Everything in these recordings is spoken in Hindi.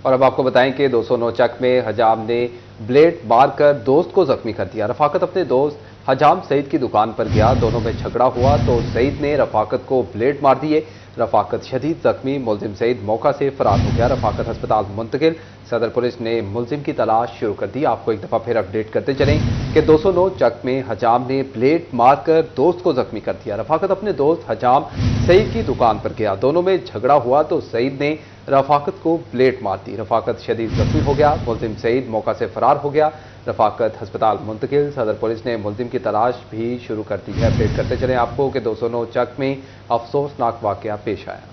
और अब आपको बताएं कि 209 चक में हजाम ने ब्लेड मारकर दोस्त को जख्मी कर दिया। रफाकत अपने दोस्त हजाम सईद की दुकान पर गया, दोनों में झगड़ा हुआ तो सईद ने रफाकत को ब्लेड मार दिए। रफाकत शदीद जख्मी, मुलजिम सईद मौका से फरार हो गया। रफाकत अस्पताल मुंतकिल। सदर पुलिस ने मुलजिम की तलाश शुरू कर दी। आपको एक दफा फिर अपडेट करते चलें कि 209 चक में हजाम ने ब्लेड मारकर दोस्त को जख्मी कर दिया। रफाकत अपने दोस्त हजाम सईद की दुकान पर गया, दोनों में झगड़ा हुआ तो सईद ने रफाकत को ब्लेड मार दी। रफाकत शदीद जख्मी हो गया, मुलजिम सईद मौका से फरार हो गया। रफाकत अस्पताल मुंतकिल। सदर पुलिस ने मुलजिम की तलाश भी शुरू कर दी है। अपडेट करते चलें आपको कि 209 चक में अफसोसनाक वाकया पेश आया।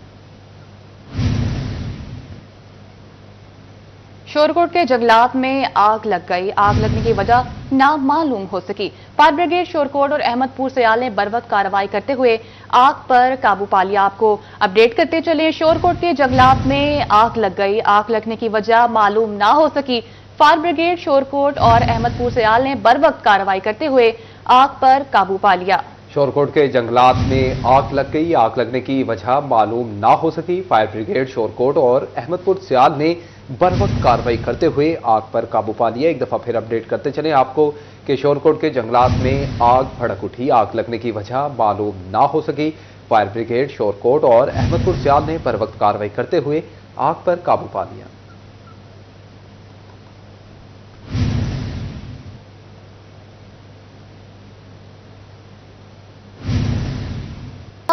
शोरकोट के जंगलात में आग लग गई। आग लगने की वजह नामालूम हो सकी। फायर ब्रिगेड शोरकोट और अहमदपुर सयाल ने बरवक्त कार्रवाई करते हुए आग पर काबू पा लिया। आपको अपडेट करते चले, शोरकोट के जंगलात में आग लग गई। आग लगने की वजह मालूम ना हो सकी। फायर ब्रिगेड शोरकोट और अहमदपुर सयाल ने बरवक्त कार्रवाई करते हुए आग पर काबू पा लिया। शोरकोट के जंगलात में आग लग गई। आग लगने की वजह मालूम ना हो सकी। फायर ब्रिगेड शोरकोट और अहमदपुर सयाल ने बरवक्त कार्रवाई करते हुए आग पर काबू पा लिया। एक दफा फिर अपडेट करते चले आपको कि शोरकोट के जंगलात में आग भड़क उठी। आग लगने की वजह मालूम ना हो सकी। फायर ब्रिगेड शोरकोट और अहमदपुर सयाल ने बरवक्त कार्रवाई करते हुए आग पर काबू पा लिया।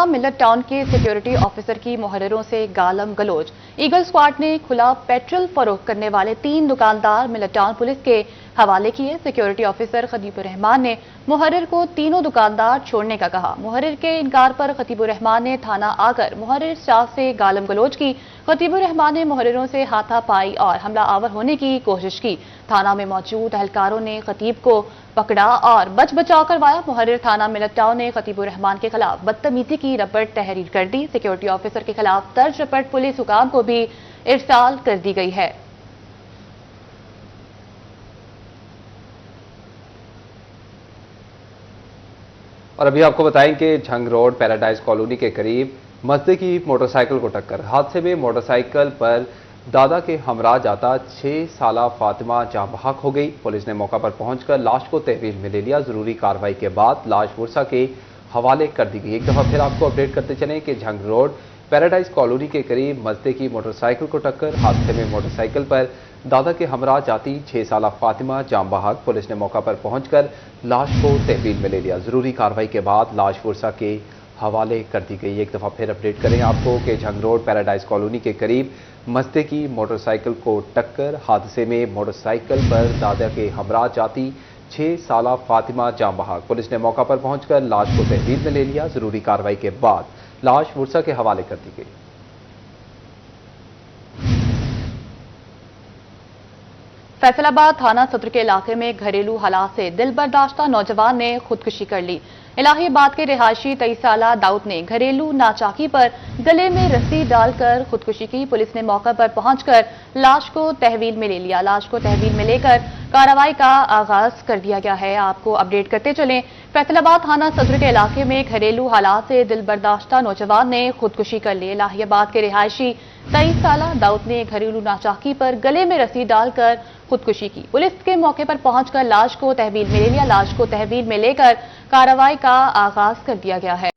मिलत टाउन के सिक्योरिटी ऑफिसर की मुहर्रिरों से गालम गलोच। ईगल स्क्वाड ने खुला पेट्रोल फरोख्त करने वाले 3 दुकानदार मिलत टाउन पुलिस के हवाले किए। सिक्योरिटी ऑफिसर खतीबुर रहमान ने मुहर्रिर को तीनों दुकानदार छोड़ने का कहा। मुहर्रिर के इनकार पर खतीबुर रहमान ने थाना आकर मुहर्रिर स्टाफ से गालम गलोच की। खतीबुर रहमान ने मुहर्रिरों से हाथापाई और हमला आवर होने की कोशिश की। थाना में मौजूद एहलकारों ने खतीब को पकड़ा और बच बचाव करवाया। मुहर्रिर थाना मिलत टाउन ने खतीबुर रहमान के खिलाफ बदतमीजी की रिपोर्ट तहरीर कर दी। सिक्योरिटी ऑफिसर के खिलाफ दर्ज रिपोर्ट पुलिस हुकाम को भी इरसाल कर दी गई है। और अभी आपको बताएं कि झंग रोड पैराडाइज कॉलोनी के करीब मजदे की मोटरसाइकिल को टक्कर। हादसे में मोटरसाइकिल पर दादा के हमरा जाता 6 साला फातिमा जान बहक हो गई। पुलिस ने मौका पर पहुंचकर लाश को तहवील में ले लिया। जरूरी कार्रवाई के बाद लाश वर्षा के हवाले कर दी गई। एक दफा फिर आपको अपडेट करते चलें कि झंग रोड पैराडाइज कॉलोनी के करीब मजदे की मोटरसाइकिल को टक्कर। हादसे में मोटरसाइकिल पर दादा के हमरा जाती 6 साला फातिमा जान बहक। पुलिस ने मौका पर पहुंचकर लाश को तहवील में ले लिया। जरूरी कार्रवाई के बाद लाश वर्षा के हवाले कर दी गई। एक दफा फिर अपडेट करें आपको कि झंग रोड पैराडाइज कॉलोनी के करीब मजदे की मोटरसाइकिल को टक्कर। हादसे में मोटरसाइकिल पर दादा के हमरा जाती 6 साला फातिमा जान बहक। पुलिस ने मौका पर पहुंचकर लाश को तहवील में ले लिया। जरूरी कार्रवाई के बाद लाश वर्षा के हवाले कर दी गई। फैसलाबाद थाना सदर के इलाके में घरेलू हालात से दिल बर्दाश्ता नौजवान ने खुदकुशी कर ली। इलाहाबाद के रिहायशी 23 साला दाऊद ने घरेलू नाचाकी पर गले में रस्सी डालकर खुदकुशी की। पुलिस ने मौका पर पहुंचकर लाश को तहवील में ले लिया। लाश को तहवील में लेकर कार्रवाई का आगाज कर दिया गया है। आपको अपडेट करते चलें, फैसलाबाद थाना सदर के इलाके में घरेलू हालात से दिल बर्दाश्ता नौजवान ने खुदकुशी कर ली। इलाहाबाद के रिहायशी 23 साला दाऊद ने घरेलू नाचाकी पर गले में रस्सी डालकर खुदकुशी की। पुलिस के मौके पर पहुंचकर लाश को तहवील में ले लिया। लाश को तहवील में लेकर कार्रवाई का आगाज कर दिया गया है।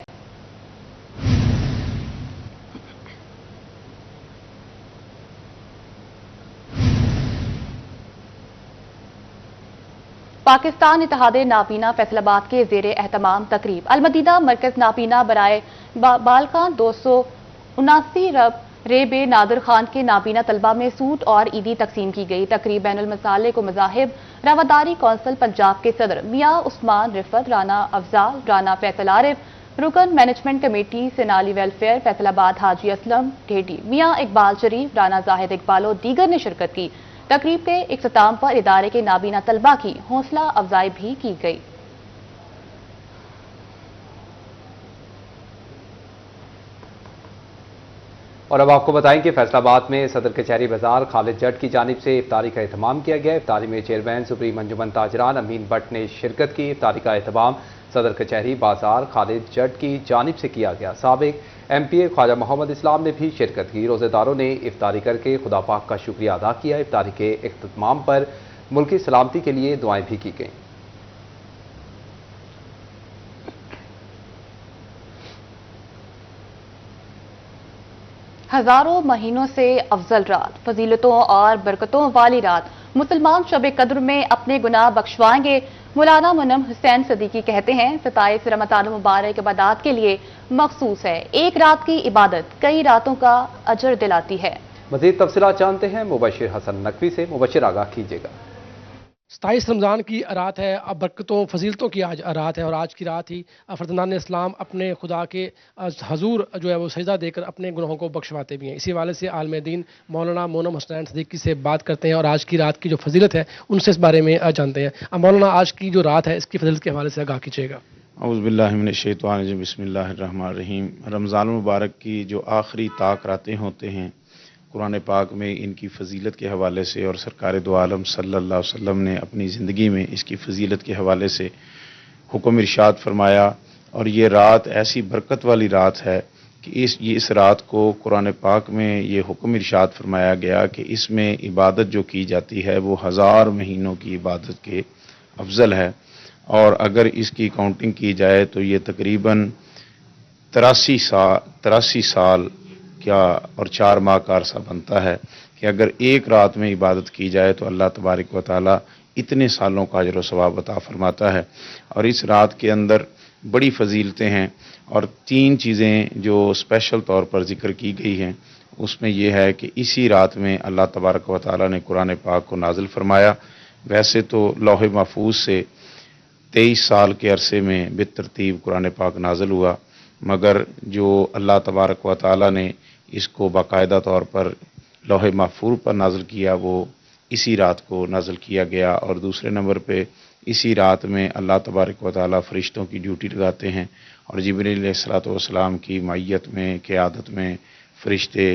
पाकिस्तान इत्तेहादे नाबीना फैसलाबाद के जेर एहतमाम तकरीब अलमदीना मरकज नाबीना बराए बालखान 279 रब रेबे नादिर खान के नाबीना तलबा में सूट और ईदी तकसीम की गई। तकरीब बैनुल मसाले को मज़ाहिब रवादारी कौंसिल पंजाब के सदर मियाँ उस्मान रिफत, राना अफजाल, राना फैसल आरिफ, रुकन मैनेजमेंट कमेटी सेनाली वेलफेयर फैसलाबाद हाजी असलम ढेडी, मियाँ इकबाल शरीफ, राना जाहिद इकबाल और दीगर ने शिरकत की। तकरीब के इख्तिताम पर इदारे के नाबीना तलबा की हौसला अफजाई भी की गई। और अब आपको बताएं कि फैसलाबाद में सदर कचहरी बाजार खालिद जट की जानिब से इफ्तारी का एहतमाम किया गया। इफ्तारी में चेयरमैन सुप्रीम अंजुमन ताजरान अमीन भट्ट ने शिरकत की। इफ्तारी का एहतमाम सदर कचहरी बाजार खालिद जट की जानिब से किया गया। साबिक MPA ख्वाजा मोहम्मद इस्लाम ने भी शिरकत की। रोजेदारों ने इफ्तारी करके खुदा पाक का शुक्रिया अदा किया। इफ्तारी के इख्तिताम पर मुल्की सलामती के लिए दुआएं भी की गईं। हजारों महीनों से अफजल रात, फजीलतों और बरकतों वाली रात मुसलमान शब कद्र में अपने गुनाह बख्शवाएंगे। मौलाना मुनम हुसैन सदीकी कहते हैं 27 रमजान मुबारक इबादत के लिए मखसूस है। एक रात की इबादत कई रातों का अजर दिलाती है। मजीद तफसीलात जानते हैं मुबशिर हसन नकवी से। मुबशिर, आगाह कीजिएगा। 27 रमज़ान की रात है, अब बरकतों फजीलतों की आज रात है और आज की रात ही फर्जंदान इस्लाम अपने खुदा के हजूर जो है वो सजदा देकर अपने गुनाहों को बख्शवाते भी हैं। इसी वाले से आलम दीन मौलाना मोनम हुसैन सदीकी से बात करते हैं और आज की रात की जो फजीलत है उनसे इस बारे में जानते हैं। मौलाना, आज की जो रात है इसकी फजीलत के हवाले से आगाह कीजिएगा। औज़ुबिल्लाहि मिनश्शैतानिर्रजीम, बिस्मिल्लाहिर्रहमानिर्रहीम। रमज़ान मुबारक की जो आखिरी ताक रातें होते हैं, कुरान पाक में इनकी फ़जीलत के हवाले से और सरकार दो आलम सल्लल्लाहु अलैहि वसल्लम ने अपनी ज़िंदगी में इसकी फ़जीलत के हवाले से हुक्म इरशाद फरमाया। और ये रात ऐसी बरकत वाली रात है कि इस रात को कुरान पाक में ये हुक्म इरशाद फरमाया गया कि इसमें इबादत जो की जाती है वो 1000 महीनों की इबादत के अफजल है। और अगर इसकी काउंटिंग की जाए तो ये तकरीबन 83 साल क्या और 4 माह का अरसा बनता है कि अगर एक रात में इबादत की जाए तो अल्लाह तबारक व तआला इतने सालों का अजर व सवाब अता फरमाता है। और इस रात के अंदर बड़ी फजीलतें हैं और 3 चीज़ें जो स्पेशल तौर पर जिक्र की गई हैं उसमें यह है कि इसी रात में अल्लाह तबारक व तआला ने कुरान पाक को नाजिल फरमाया। वैसे तो लौह महफूज से 23 साल के अरसे में बेतरतीब कुरान पाक नाजिल हुआ, मगर जो अल्लाह तबारक व तआला ने इसको बाकायदा तौर पर लौह महफूज पर नाजिल किया वो इसी रात को नाजिल किया गया। और दूसरे नंबर पे इसी रात में अल्लाह तबारक व तआला फरिश्तों की ड्यूटी लगाते हैं और जिब्रील अलैहिस्सलातु वस्सलाम की मायत में क़यादत में फरिश्ते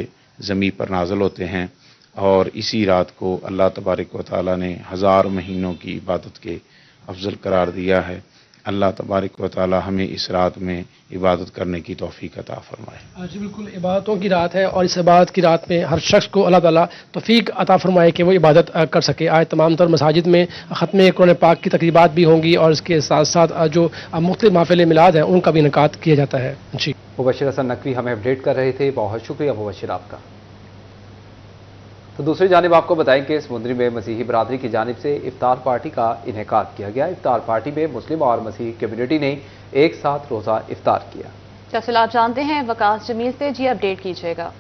ज़मीन पर नाजिल होते हैं। और इसी रात को अल्लाह तबारक व तआला ने 1000 महीनों की इबादत के अफजल करार दिया है। अल्लाह तबारक व तआला हमें इस रात में इबादत करने की तौफीक अता फरमाए। जी बिल्कुल, इबादतों की रात है और इस इबादत की रात में हर शख्स को अल्लाह ताला तौफीक अता फरमाए कि वो इबादत कर सके। आज तमाम तर मसाजिद में ख़त्म कुरान पाक की तकरीबात भी होंगी और इसके साथ साथ जो मुख्तलिफ महफ़िल मिलाद हैं उनका भी इनेकाद किया जाता है। जी, मुबशिर हसन नकवी हमें अपडेट कर रहे थे। बहुत शुक्रिया मुबशिर आपका। तो दूसरी जानिब आपको बताएं कि समुद्री में मसीही बरादरी की जानिब से इफ्तार पार्टी का इनेकाद किया गया। इफ्तार पार्टी में मुस्लिम और मसीही कम्युनिटी ने एक साथ रोज़ा इफ्तार किया। तफसीलात जानते हैं वकास जमील से। जी, अपडेट कीजिएगा।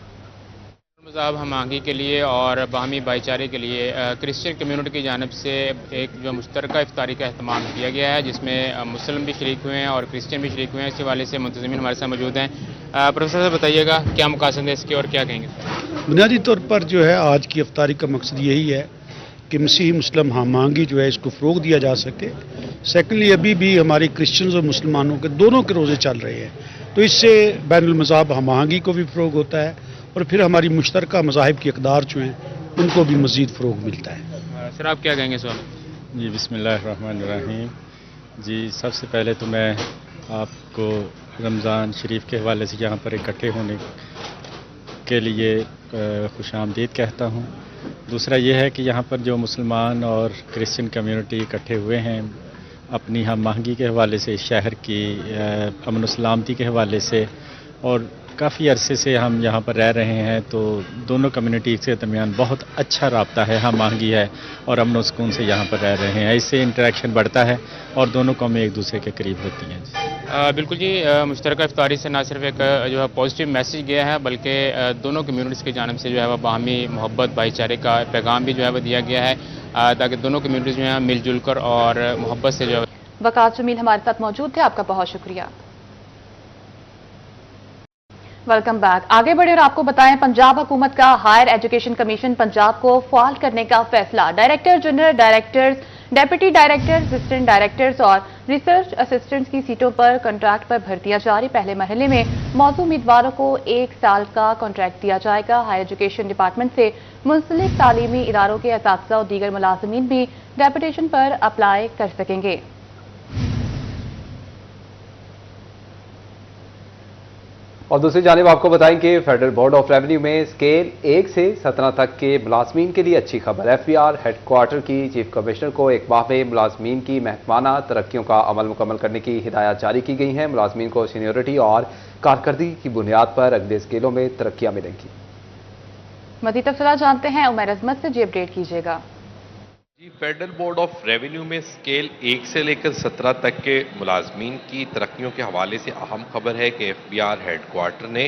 मज़हब हमांगी के लिए और बाहमी भाईचारे के लिए क्रिश्चियन कम्युनिटी की जानिब से एक जो मुश्तरका इफ्तारी का अहतमाम किया गया है, जिसमें मुस्लिम भी शरीक हुए हैं और क्रिश्चियन भी शरीक हुए हैं। इस हवाले से मुंतज़मीन हमारे साथ मौजूद हैं। प्रोफेसर साहब बताइएगा क्या मकासद है इसके और क्या कहेंगे? बुनियादी तौर पर जो है आज की इफ्तारी का मकसद यही है कि मसीही मुस्लिम हमांगी जो है इसको फ़रोग़ दिया जा सके। सेकेंडली, अभी भी हमारी क्रिश्चियंस और मुसलमानों के दोनों के रोज़े चल रहे हैं, तो इससे बैनुल मज़हब हमांगी को भी फ़रोग़ होता है और फिर हमारी मुश्तरका मज़ाहिब की इक़दार जो हैं उनको भी मज़ीद फ़रोग़ मिलता है। सर, आप क्या कहेंगे इस वाले? जी, बिस्मिल्लाहिर्रहमानिर्रहीम। जी, सबसे पहले तो मैं आपको रमज़ान शरीफ के हवाले से यहाँ पर इकट्ठे होने के लिए खुशामदीद कहता हूँ। दूसरा ये है कि यहाँ पर जो मुसलमान और क्रिश्चियन कम्युनिटी इकट्ठे हुए हैं अपनी हम आहंगी के हवाले से, शहर की अमन व सलामती के हवाले से, और काफ़ी अरसे से हम यहाँ पर रह रहे हैं, तो दोनों कम्युनिटी के दरमियान बहुत अच्छा रब्ता है, हम आहंगी है और अमन व सुकून से यहाँ पर रह रहे हैं। इससे इंटरेक्शन बढ़ता है और दोनों कौमें एक दूसरे के करीब होती हैं। बिल्कुल जी, मुश्तरका इफ्तारी से न सिर्फ एक जो है पॉजिटिव मैसेज गया है, बल्कि दोनों कम्युनिटीज़ की जानिब से जो है वह बाहमी मोहब्बत भाईचारे का पैगाम भी जो है वह दिया गया है, ताकि दोनों कम्युनिटीज़ जो है मिलजुल कर और मोहब्बत से जो है। वकास जमील हमारे साथ मौजूद थे, आपका बहुत शुक्रिया। Welcome back. आगे बढ़े और आपको बताएं पंजाब हुकूमत का हायर एजुकेशन कमीशन पंजाब को फाल करने का फैसला। Director general, directors, deputy director, assistant directors और रिसर्च असिस्टेंट्स की सीटों पर कॉन्ट्रैक्ट पर भर्तियां जारी। पहले मरहले में मौजूद उम्मीदवारों को 1 साल का कॉन्ट्रैक्ट दिया जाएगा। हायर एजुकेशन डिपार्टमेंट से मुंसलिक तालीमी इदारों के असातिज़ा और दीगर मुलाजमीन भी डेपुटेशन पर अप्लाई कर सकेंगे। और दूसरी जानिब आपको बताएं कि फेडरल बोर्ड ऑफ रेवेन्यू में स्केल 1 से 17 तक के मुलाजमीन के लिए अच्छी खबर। FBR हेडक्वार्टर की चीफ कमिश्नर को एक माह में मुलाजमीन की महकमाना तरक्कियों का अमल मुकम्मल करने की हिदायत जारी की गई हैं। मुलाजमीन को सीनियोरिटी और कारकर्दगी की बुनियाद पर अगले स्केलों में तरक्कियां मिलेंगी। मज़ीद तफसीलात जानते हैं उमर अजमत से, जी अपडेट कीजिएगा। जी, फेडरल बोर्ड ऑफ रेवेन्यू में स्केल 1 से लेकर 17 तक के मुलाजमीन की तरक्कियों के हवाले से अहम खबर है कि FBR हेडक्वार्टर ने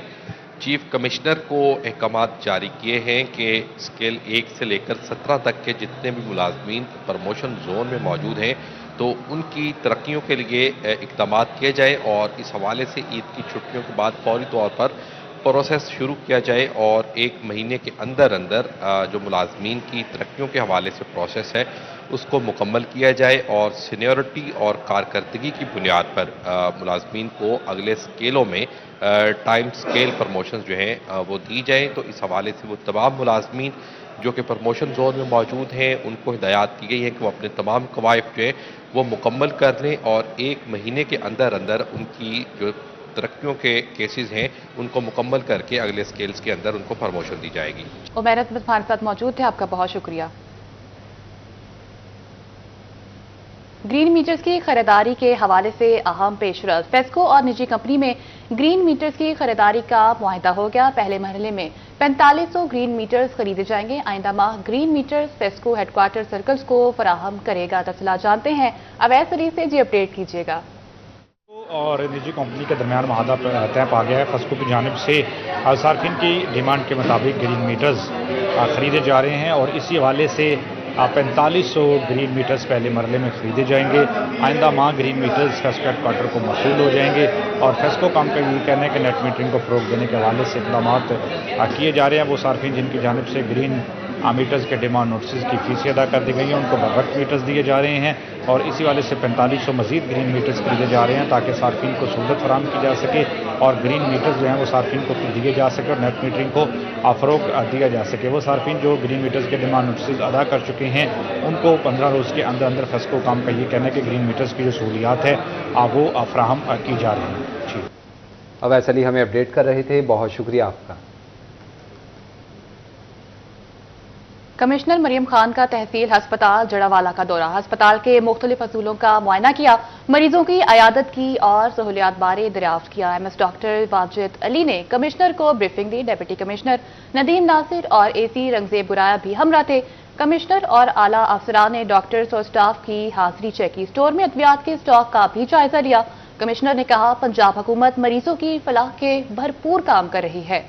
चीफ कमिश्नर को अहकामात जारी किए हैं कि स्केल 1 से लेकर 17 तक के जितने भी मुलाजमीन प्रमोशन जोन में मौजूद हैं तो उनकी तरक्कियों के लिए इक़दाम किए जाए और इस हवाले से ईद की छुट्टियों के बाद फौरी तौर पर प्रोसेस शुरू किया जाए और 1 महीने के अंदर अंदर जो मुलाजमीन की तरक्कियों के हवाले से प्रोसेस है उसको मुकम्मल किया जाए और सीनियरिटी और कारकर्दगी की बुनियाद पर मुलाजमीन को अगले स्केलों में टाइम स्केल प्रमोशन जो हैं वो दी जाए। तो इस हवाले से वो तमाम मुलाजमीन जो कि प्रमोशन जोन में मौजूद हैं उनको हिदायत की गई है कि वो अपने तमाम कवायद जो है वो मुकम्मल कर लें और 1 महीने के अंदर अंदर उनकी जो तरक्कियों के केसेस हैं उनको मुकम्मल करके अगले स्केल्स के अंदर उनको प्रमोशन दी जाएगी। उमर अजमत हमारे साथ मौजूद थे, आपका बहुत शुक्रिया। ग्रीन मीटर्स की खरीदारी के हवाले से अहम पेशरफ। फेस्को और निजी कंपनी में ग्रीन मीटर्स की खरीदारी का मुआहदा हो गया। पहले मरहले में 4500 ग्रीन मीटर्स खरीदे जाएंगे। आइंदा माह green meters FESCO headquarter circles को फराहम करेगा। तफसीलात जानते हैं अवैस अली से, जी अपडेट कीजिएगा। और निजी कंपनी के दरमियान मुआहदा तय पा गया है। फेस्को की जानिब से सार्फिन की डिमांड के मुताबिक ग्रीन मीटर्स खरीदे जा रहे हैं और इसी हवाले से 4500 ग्रीन मीटर्स पहले मरले में खरीदे जाएंगे। आइंदा माह ग्रीन मीटर्स फेस्को हेडक्वार्टर को मौसूल हो जाएंगे और फेस्को काम का ये कहना है कि नेट मीटरिंग को फ़रोग देने के हवाले से इक़दाम किए जा रहे हैं। वो सार्फिन जिनकी जानिब से ग्रीन मीटर्स के डिमांड नोटिस की फीस अदा कर दी गई है उनको बवक्त मीटर्स दिए जा रहे हैं और इसी वाले से 4500 मजीद ग्रीन मीटर्स खरीदे जा रहे हैं ताकि सार्फिन को सहूलत फराहम की जा सके और ग्रीन मीटर्स जो हैं वो सार्फिन को दिए जा सके और नेट मीटरिंग को फ़रोग दिया जा सके। वो सार्फिन जो ग्रीन मीटर्स के डिमांड नोटिस अदा कर चुके हैं उनको 15 रोज़ के अंदर अंदर फेस्को काम का ये कहना है कि ग्रीन मीटर्स की जो सहूलियात है वो फराहम की जा रही हैं। जी, अवैस अली हमें अपडेट कर रहे थे, बहुत शुक्रिया आपका। कमिश्नर मरियम खान का तहसील अस्पताल जड़ावाला का दौरा। अस्पताल के मुख्तलिफ असूलों का मुआयना किया, मरीजों की अयादत की और सहूलियात बारे दरियाफ्त किया। MS डॉक्टर वाजिद अली ने कमिश्नर को ब्रीफिंग दी। डिप्टी कमिश्नर नदीम नासिर और AC रंगजेब बुराया भी हमरा थे। कमिश्नर और आला अफसरान ने डॉक्टर्स और स्टाफ की हाजिरी चेक की। स्टोर में अद्वियात के स्टॉक का भी जायजा लिया। कमिश्नर ने कहा पंजाब हुकूमत मरीजों की फलाह के भरपूर काम कर रही है।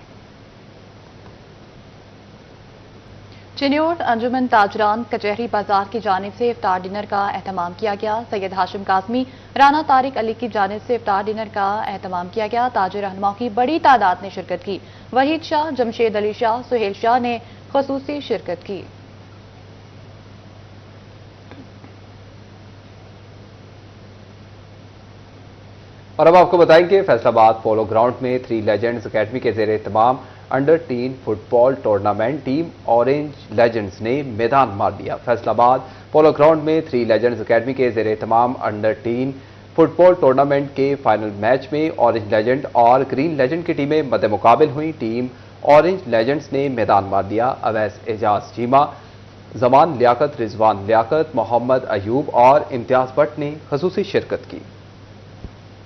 चिन्योर अंजुमन ताजरान कचहरी बाजार की जानिब से इफ्तार डिनर का एहतमाम किया गया। सैयद हाशिम काजमी, राना तारिक अली की जानिब से इफ्तार डिनर का एहतमाम किया गया। ताजिर रहनुमाओं की बड़ी तादाद ने शिरकत की। वहीद शाह, जमशेद अली शाह, सुहेल शाह ने खुसूसी शिरकत की। और अब आपको बताएंगे फैसलाबाद पोलो ग्राउंड में 3 लेजेंड्स अकेडमी के जेर एहतमाम under ten football tournament team orange legends ने मैदान मार दिया। फैसलाबाद पोलो ग्राउंड में 3 लेजेंड्स अकेडमी के जेर एहतमाम अंडर-10 फुटबॉल टूर्नामेंट के फाइनल मैच में ऑरेंज लेजेंड और ग्रीन लेजेंड की टीमें मद्दे मुकाबिल हुई। टीम ऑरेंज लेजेंड्स ने मैदान मार दिया। अवैस एजाज चीमा, जमान लियाकत, रिजवान लियाकत, मोहम्मद अयूब और इम्तियाज भट्ट ने खसूसी शिरकत की।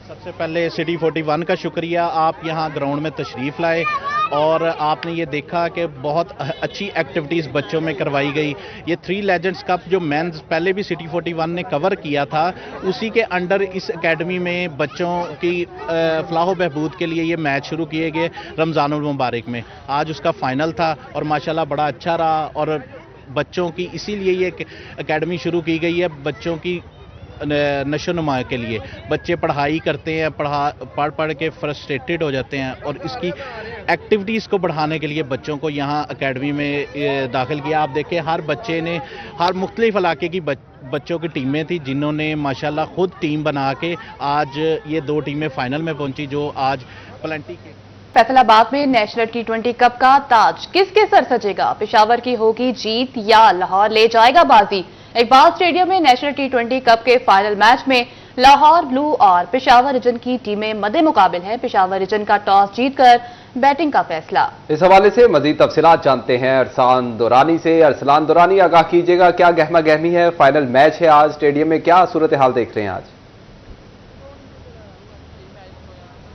सबसे पहले सिटी 41 का शुक्रिया, आप यहाँ ग्राउंड में तशरीफ़ लाए और आपने ये देखा कि बहुत अच्छी एक्टिविटीज़ बच्चों में करवाई गई। ये 3 लेजेंड्स कप जो मेंस पहले भी सिटी 41 ने कवर किया था, उसी के अंडर इस एकेडमी में बच्चों की फलाह बहबूद के लिए ये मैच शुरू किए गए रमज़ानुल मुबारक में। आज उसका फ़ाइनल था और माशाल्लाह बड़ा अच्छा रहा और बच्चों की इसीलिए ये एकेडमी शुरू की गई है, बच्चों की नशोनुमा के लिए। बच्चे पढ़ाई करते हैं, पढ़ के फ्रस्ट्रेटेड हो जाते हैं और इसकी एक्टिविटीज़ को बढ़ाने के लिए बच्चों को यहाँ एकेडमी में दाखिल किया। आप देखें हर बच्चे ने हर मुख्तलिफ इलाके की बच्चों की टीमें थी जिन्होंने माशाल्लाह खुद टीम बना के आज ये 2 टीमें फाइनल में पहुंची जो आज प्लेंटी के। फैसलाबाद में नेशनल T20 कप का ताज किसके सर सजेगा? पेशावर की होगी जीत या लाहौर ले जाएगा बाजी? इकबाल स्टेडियम में नेशनल T20 कप के फाइनल मैच में लाहौर ब्लू और पेशावर रीजन की टीमें मद्दे मुकाबिल हैं। पेशावर रीजन का टॉस जीतकर बैटिंग का फैसला। इस हवाले से मजीद तफसीलात जानते हैं अरसलान दुरानी से। अरसलान दुरानी, आगाह कीजिएगा, क्या गहमा गहमी है? फाइनल मैच है आज स्टेडियम में, क्या सूरत हाल देख रहे हैं आज?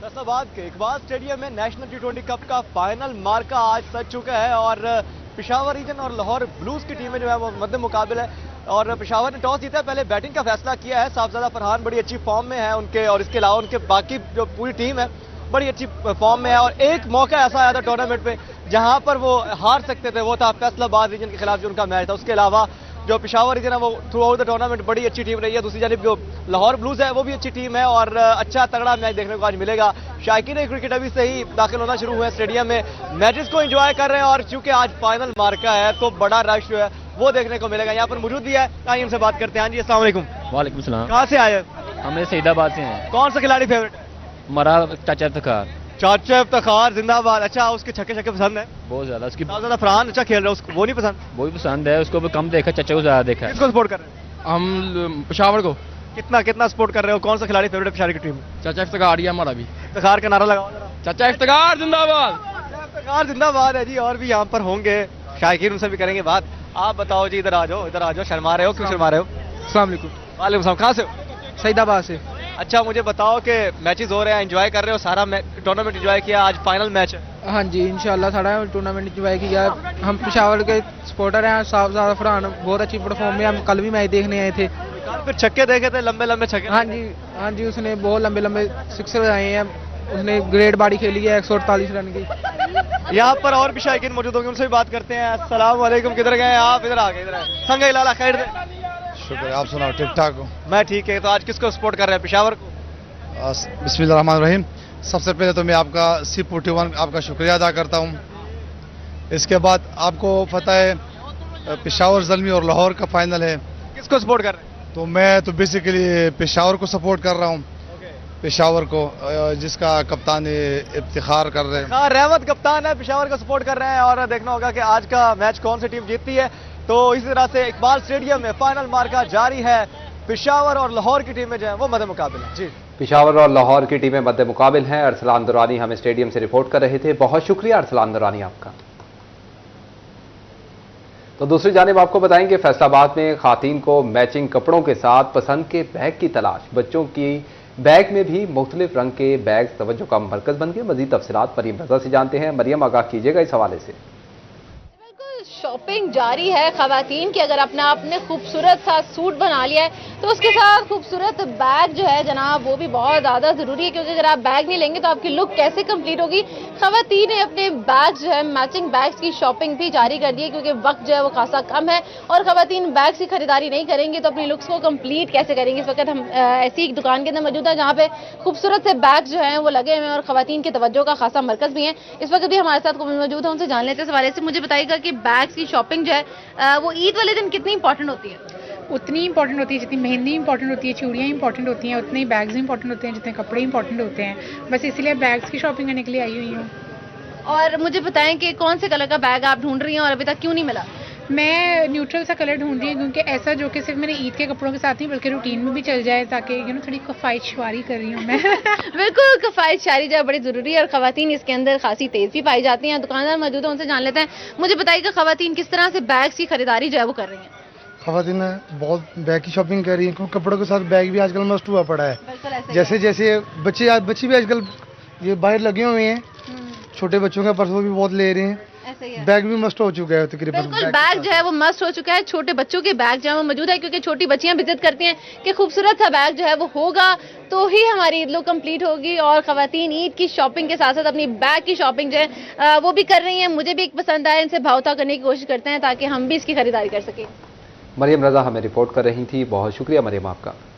फैसलाबाद के इकबाल स्टेडियम में नेशनल T20 कप का फाइनल मार्का आज सज चुका है और पेशावर रीजन और लाहौर ब्लूज की टीमें जो है वो मध्य मुकाबल है और पेशावर ने टॉस जीता है, पहले बैटिंग का फैसला किया है। साहबजादा फरहान बड़ी अच्छी फॉर्म में है उनके, और इसके अलावा उनके बाकी जो पूरी टीम है बड़ी अच्छी फॉर्म में है। और एक मौका ऐसा आया था टूर्नामेंट में जहां पर वो हार सकते थे, वो था फैसलाबाद रीजन के खिलाफ जो उनका मैच था। उसके अलावा जो पेशावर रीजन है वो थ्रू आउट द टूर्नामेंट बड़ी अच्छी टीम रही है। दूसरी जानिब जो लाहौर ब्लूज है वो भी अच्छी टीम है और अच्छा तगड़ा मैच देखने को आज मिलेगा। शायकीन क्रिकेट अभी से ही दाखिल होना शुरू हुए हैं स्टेडियम में, मैचेस को एंजॉय कर रहे हैं और चूंकि आज फाइनल मार्का है तो बड़ा रश जो है वो देखने को मिलेगा। यहाँ पर मौजूद भी है, आइए उनसे बात करते हैं। हाँ जी, अस्सलाम वालेकुम। वालेकुम सलाम। कहाँ से आए? हम सईदाबाद से हैं। कौन सा खिलाड़ी फेवरेट? हमारा चाचा इफ्तिखार। चाचा इफ्तिखार जिंदाबाद। अच्छा, उसके छक्के छक्के पसंद है? बहुत ज्यादा। उसकी ज्यादा फरहान अच्छा खेल रहा है, उसको वो नहीं पसंद? वो भी पसंद है, उसको भी कम देखा, चाचा को ज्यादा देखा है। किसको सपोर्ट कर रहे हैं? हम पेशावर को। कितना कितना सपोर्ट कर रहे हो? कौन सा खिलाड़ी फेवरेट है पेशावर की टीम में? चाचा इफ्तिखार ही है हमारा भी। इफ्तिखार का नारा लगाओ जरा। चाचा इफ्तिखार जिंदाबाद। इफ्तिखार जिंदाबाद है जी। और भी यहाँ पर होंगे शायकीन, उनसे भी करेंगे बात। आप बताओ जी, इधर आ जाओ, इधर आ जाओ। शर्मा रहे हो, क्यों शर्मा रहे हो? अस्सलाम वालेकुम। वालेकुम सलाम। कहाँ से हो? सईदाबाद से। अच्छा, मुझे बताओ कि मैचेस हो रहे हैं, एंजॉय कर रहे हो? सारा टूर्नामेंट एंजॉय किया, आज फाइनल मैच है। हाँ जी, इंशाल्लाह सारा टूर्नामेंट एंजॉय किया। हम पेशावर के सपोर्टर हैं। साहबजादा फरहान बहुत अच्छी परफॉर्म में, हम कल भी मैच देखने आए थे। फिर छक्के देखे थे, लंबे लंबे छक्के? हाँ जी, उसने बहुत लंबे लंबे सिक्सर लगाए हैं। उसने ग्रेट बॉडी खेली है 148 रन की। यहाँ पर और भी शायकीन मौजूद होंगे, उनसे भी बात करते हैं। अस्सलाम वालेकुम। किधर गए आप? इधर आ गए, इधर संग इलाला खैर दे। शुक्र, आप सुनाओ? ठीक ठाक हो? मैं ठीक है। तो आज किसको सपोर्ट कर रहे हैं? पेशावर को? बिस्मिल्लाहिर्रहमानिर्रहीम। सबसे पहले तो मैं आपका C41 आपका शुक्रिया अदा करता हूँ। इसके बाद आपको पता है पेशावर ज़ल्मी और लाहौर का फाइनल है। किसको सपोर्ट कर रहे हैं? तो मैं तो बेसिकली पेशावर को सपोर्ट कर रहा हूँ। पेशावर को, जिसका कप्तान इफ्तिखार कर रहे हैं। रहमत कप्तान है, पेशावर को सपोर्ट कर रहे हैं। और देखना होगा कि आज का मैच कौन सी टीम जीतती है। तो इसी तरह से इकबाल स्टेडियम में फाइनल मार्का जारी है। पेशावर और लाहौर की टीमें जो है वो मध्य मुकाबिल है। जी, पेशावर और लाहौर की टीमें मध्य मुकाबिल हैं। अरसलान दुरानी हमें स्टेडियम से रिपोर्ट कर रहे थे। बहुत शुक्रिया अरसलान दुरानी आपका। तो दूसरी जानिब आपको बताएंगे फैसलाबाद में खातीन को मैचिंग कपड़ों के साथ पसंद के बैग की तलाश। बच्चों की बैग में भी मुख्तलिफ रंग के बैग तवज्जो का मरकज बन गए। मजीद तफसीलात मरियम रजा से जानते हैं। मरियम, आगाह कीजिएगा इस हवाले से। शॉपिंग जारी है खवातीन की। अगर आपने खूबसूरत सा सूट बना लिया है तो उसके साथ खूबसूरत बैग जो है जनाब वो भी बहुत ज़्यादा ज़रूरी है, क्योंकि अगर आप बैग नहीं लेंगे तो आपकी लुक कैसे कंप्लीट होगी। खवातीन ने अपने बैग्स जो है मैचिंग बैग्स की शॉपिंग भी जारी कर दी है, क्योंकि वक्त जो है वो खासा कम है और खवातीन बैग्स की खरीदारी नहीं करेंगे तो अपनी लुक्स को कंप्लीट कैसे करेंगे। इस वक्त हम ऐसी एक दुकान के अंदर मौजूद है जहाँ पे खूबसूरत से बैग्स जो हैं वो लगे हुए हैं और खवातीन की तवज्जो का खासा मरकज भी है। इस वक्त भी हमारे साथ मौजूद है, उनसे जान लेते हैं इस हवाले से। मुझे बताइएगा कि बैग्स की शॉपिंग जो है वो ईद वाले दिन कितनी इंपॉर्टेंट होती है? उतनी इंपॉर्टेंट होती है जितनी मेहंदी इंपॉर्टेंट होती है, चूड़ियाँ इंपॉर्टेंट होती हैं, उतने ही बैग्स इंपॉर्टेंट होते हैं जितने कपड़े इंपॉर्टेंट होते हैं। बस इसीलिए बैग्स की शॉपिंग करने के लिए आई हुई हूँ। और मुझे बताएं कि कौन से कलर का बैग आप ढूंढ रही हैं और अभी तक क्यों नहीं मिला? मैं न्यूट्रल सा कलर ढूंढ रही हूँ, क्योंकि ऐसा जो कि सिर्फ मेरे ईद के कपड़ों के साथ नहीं बल्कि रूटीन में भी चल जाए, ताकि थोड़ी कफायतशारी कर रही हूँ मैं। बिल्कुल, कफायतशारी जो है बड़ी ज़रूरी है और खवातीन इसके अंदर खासी तेज़ भी पाई जाती हैं। दुकानदार मौजूद है, उनसे जान लेते हैं। मुझे बताइएगा खवातीन किस तरह से बैग्स की खरीदारी जो है वो कर रही हैं? खवातीन बहुत बैग की शॉपिंग कर रही है, क्योंकि कपड़ों के साथ बैग भी आजकल मस्ट हुआ पड़ा है। जैसे जैसे बच्चे भी आजकल ये बाहर लगे हुए हैं, छोटे बच्चों का पर्स वो भी बहुत ले रहे हैं। बैग भी मस्ट हो चुका है तकरीबन। बिल्कुल, बैग जो है वो मस्ट हो चुका है। छोटे बच्चों के बैग जो है वो मौजूद है, क्योंकि छोटी बच्चियां भी जिद करती हैं कि खूबसूरत सा बैग जो है वो होगा तो ही हमारी ईद लुक कंप्लीट होगी। और खवातीन ईद की शॉपिंग के साथ साथ अपनी बैग की शॉपिंग जो है वो भी कर रही हैं। मुझे भी एक पसंद आया, इनसे भावता करने की कोशिश करते हैं ताकि हम भी इसकी खरीदारी कर सकें। मरियम रजा हमें रिपोर्ट कर रही थी। बहुत शुक्रिया मरियम आपका।